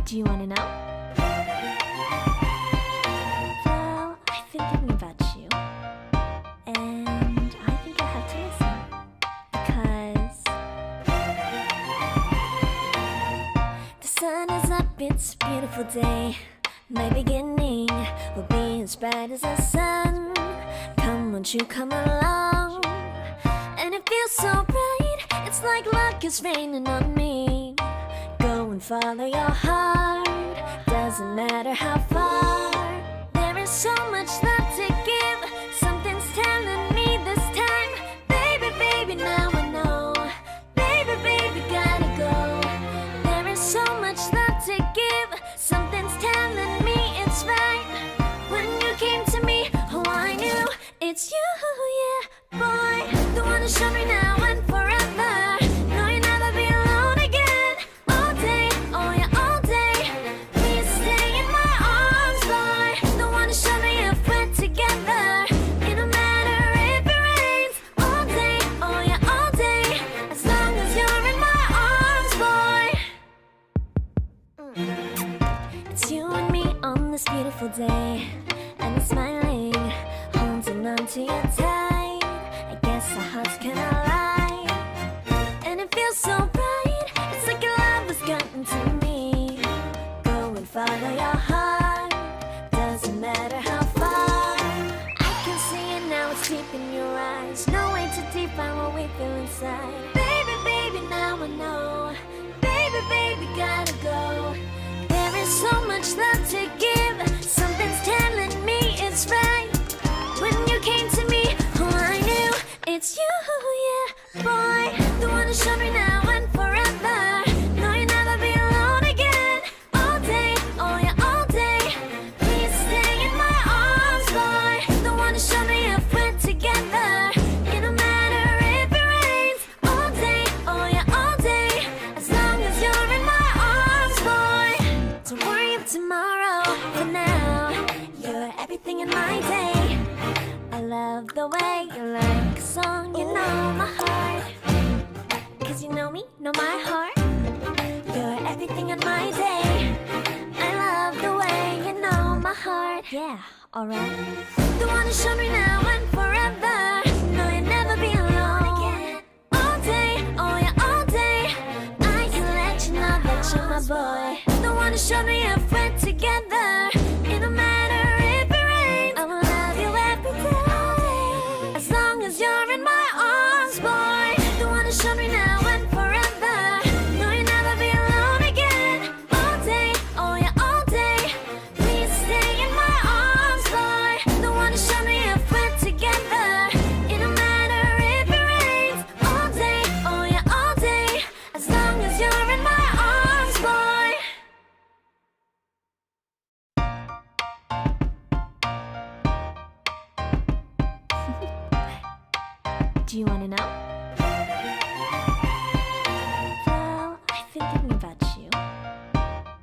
Do you want to know? Well, I've been thinking about you, and I think I have to listen, because the sun is up, it's a beautiful day. My beginning will be as bright as the sun. Come, won't you come along? And it feels so bright, it's like luck is raining on me. Go and follow your heart, doesn't matter how far. There is so much love to give, something's telling me this time. Baby, baby, now I know. Baby, baby, gotta go. There is so much love to give, something's telling me it's right. When you came to me, oh, I knew it's you, yeah, boy. The one who showed me now and forever. No, you'll never be alone again. All day, oh yeah, all day. Please stay in my arms, boy. The one who showed me if we're together. It don't matter if it rains. All day, oh yeah, all day. As long as you're in my arms, boy. It's you and me on this beautiful day, and it's smiling, holding on to you tight. I guess our hearts cannot lie, and it feels so bright. It's like your love has gotten to me. Go and follow your heart, doesn't matter how far. I can see it now, it's deep in your eyes. No way to define what we feel inside. Baby, baby, now I know. Baby, baby, gotta go. There is so much love to give, something's telling me it's right. When you came to me, oh, I knew it's you, yeah, boy. The one who showed me now and forever. No, you'll never be alone again. All day, oh yeah, all day. Please stay in my arms, boy. The one who showed me if we're together. It don't matter if it rains. All day, oh yeah, all day. As long as you're in my arms, boy. Don't worry of tomorrow, for now you're everything in my day. I love the way you like a song, you know my heart. Cause you know me, know my heart. You're everything in my day. I love the way you know my heart. Yeah, alright. The one who showed me now and forever. No, you'll never be alone again. All day, oh yeah, all day. I can let you know that you're my boy. The one who showed me if we're together. It don't matter if it rains. I will love you every day. As long as you're in my arms, boy. The one who showed me now and forever. No, you'll never be alone again. All day, oh yeah, all day. Please stay in my arms, boy. The one who showed me if we're together. It don't matter if it rains. All day, oh yeah, all day. As long as you're in my arms, boy. Do you want to know? Well, I've been thinking about you,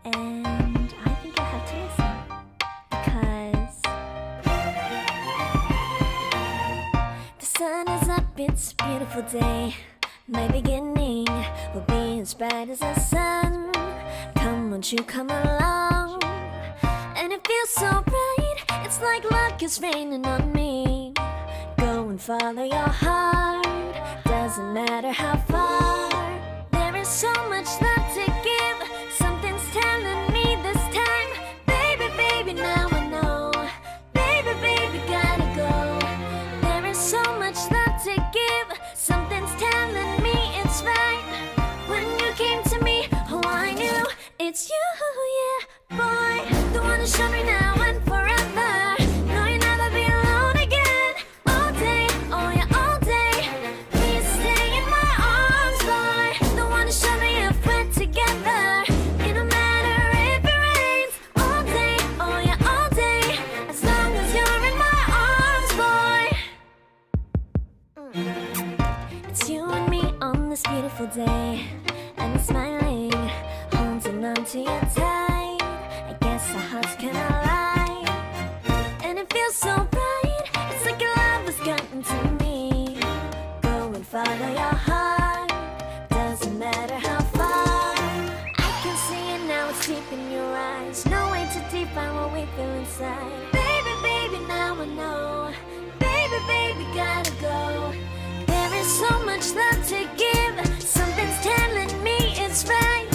and I think I have to listen, because the sun is up, it's a beautiful day. My beginning will be as bright as the sun. Come, won't you come along? And it feels so bright, it's like luck is raining on me. Go and follow your heart, doesn't matter how far. There is so much love to give, something's telling me this time. Baby, baby, now I know. Baby, baby, gotta go. There is so much love to give, something's telling me it's right. When you came to me, oh, I knew it's you, yeah, boy. The one who showed me now and forever. No, you'll never be alone again. All day, oh yeah, all day. Please stay in my arms, boy. The one who showed me if we're together. It don't matter if it rains. All day, oh yeah, all day. As long as you're in my arms, boy. It's you and me on this beautiful day, and it's smiling, holding on to you tight. I guess our hearts cannot lie, and it feels so bright. It's like your love has gotten to me. Go and follow your heart, doesn't matter how far. I can see it now, it's deep in your eyes. No way to define what we feel inside. Baby, baby, now I know. Baby, baby, gotta go. There is so much love to give. Something's telling me it's right.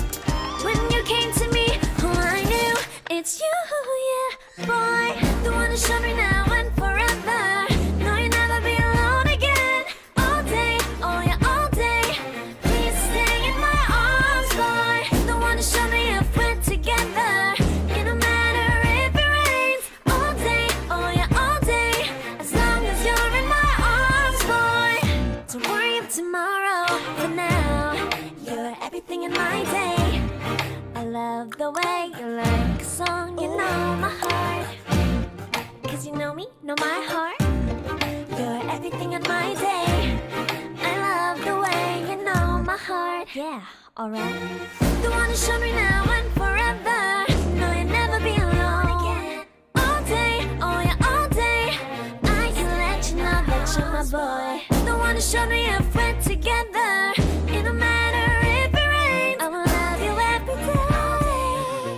When you came to me, oh, I knew it's you, yeah, boy. The one who showed me now and forever. No, you'll never be alone again. All day, oh yeah, all day. Please stay in my arms, boy. The one who showed me if we're together. It don't matter if it rains. All day, oh yeah, all day. As long as you're in my arms, boy. Don't worry of tomorrow. For now, you're everything in my day. I love the way you like a song, you know my heart. Cause you know me, know my heart. You're everything in my day. I love the way you know my heart. Yeah, alright. The one who showed me now and forever. No, you'll never be alone again. All day, oh yeah, all day. I can let you know that you're my boy. The one who showed me if we're together. It don't matter if it rains. I will love you every day.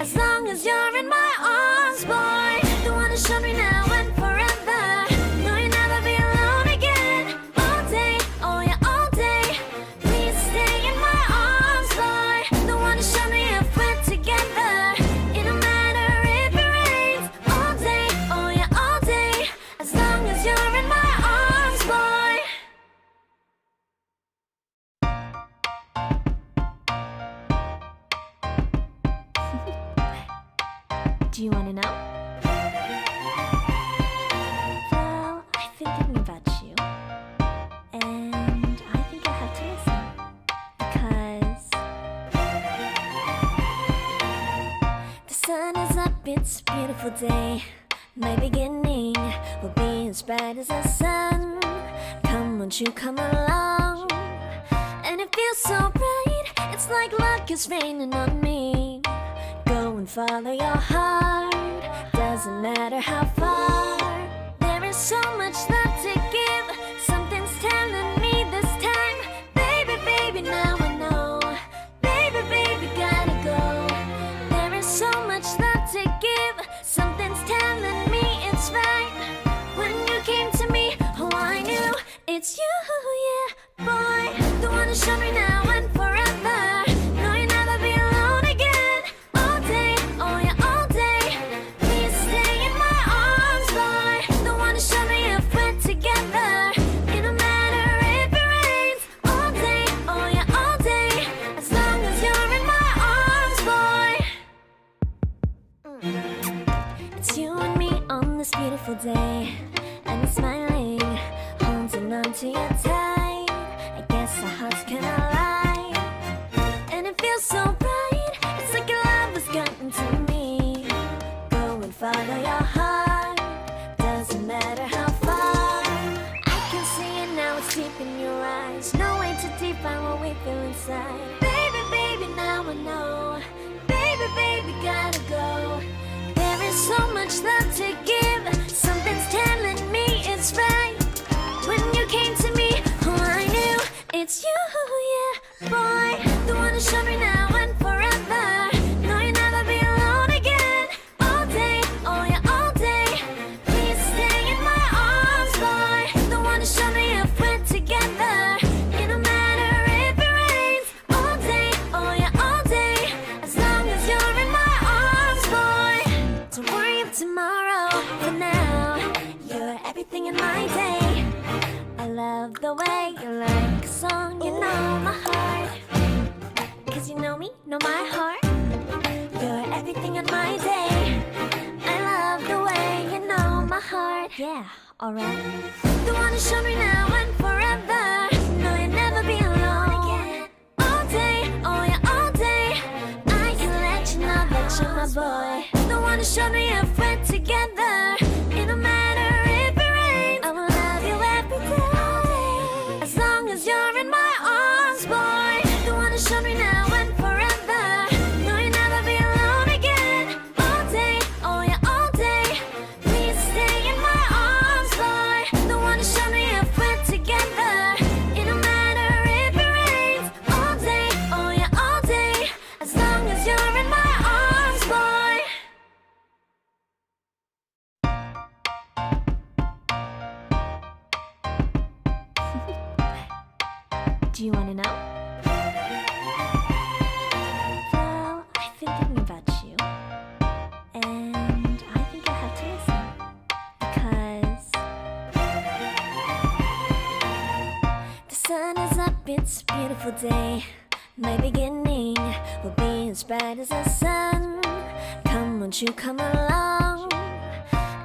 As long as you're in my arms, boy. The one who showed me now and forever. No, you'll never be alone again. All day, oh yeah, all day. Please stay in my arms, boy. The one who showed me if we're together. It don't matter if it rains. All day, oh yeah, all day. As long as you're in my arms, boy. Do you want to know? Well, I've been thinking about you, and I think I have to listen, because the sun is up, it's a beautiful day. My beginning will be as bright as the sun. Come, won't you come along? And it feels so bright, it's like luck is raining on me. Go and follow your heart, doesn't matter how far. There is so much love to give. Something's telling me this time. Baby, baby, now I know. Baby, baby, gotta go. There is so much love to give. Something's telling me it's right. When you came to me, oh, I knew it's you, yeah, boy. The one who showed me now and forever. No, you'll never be alone again. All day, oh yeah, all day. Please stay in my arms, boy. The one who showed me if we're together. It don't matter if it rains. All day, oh yeah, all day. As long as you're in my arms, boy. It's you and me on this beautiful day, and it's smiling, holding on to you tight. I guess our hearts cannot lie, and it feels so bright. It's like your love has gotten to me. Go and follow your heart, doesn't matter how far. I can see it now, it's deep in your eyes. No way to define what we feel inside. Baby, baby, now I know. Baby, baby, gotta go. There is so much love to give. Something's telling me it's right. When you came to me, oh, I knew it's you, yeah, boy. The one who showed me now and forever. No, you'll never be alone again. All day, oh yeah, all day. Please stay in my arms, boy. The one who showed me if we're together. It don't matter if it rains. All day, oh yeah, all day. As long as you're in my arms, boy. Don't worry of tomorrow. For now, you're everything in my day. I love the way you like a song, you know my heart. Cause you know me, know my heart. You're everything in my day. I love the way you know my heart. Yeah, alright. The one who showed me now and forever. No, you'll never be alone again. All day, oh yeah, all day. I can let you know that you're my boy. The one who showed me if we're together. It don't matter if it rains. I will love you every day. As long as you're in my arms, boy. The one who showed me now and forever. No, you'll never be alone again. All day, oh yeah, all day. Please stay in my arms, boy. The one who showed me if we're together. It don't matter if it rains. All day, oh yeah, all day. As long as you're in my arms, boy. Do you want to know? Well, I've been thinking about you, and I think you'll have to listen. Because the sun is up, it's a beautiful day. My beginning will be as bright as the sun. Come, won't you come along?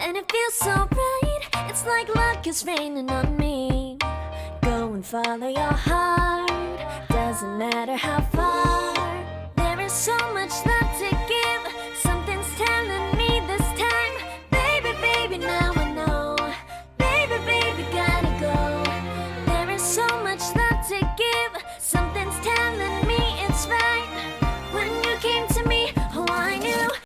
And it feels so bright, it's like luck is raining on me. Go and follow your heart, doesn't matter how far. There is so much love to give, something's telling me this time. Baby, baby, now I know. Baby, baby, gotta go. There is so much love to give, something's telling me it's right.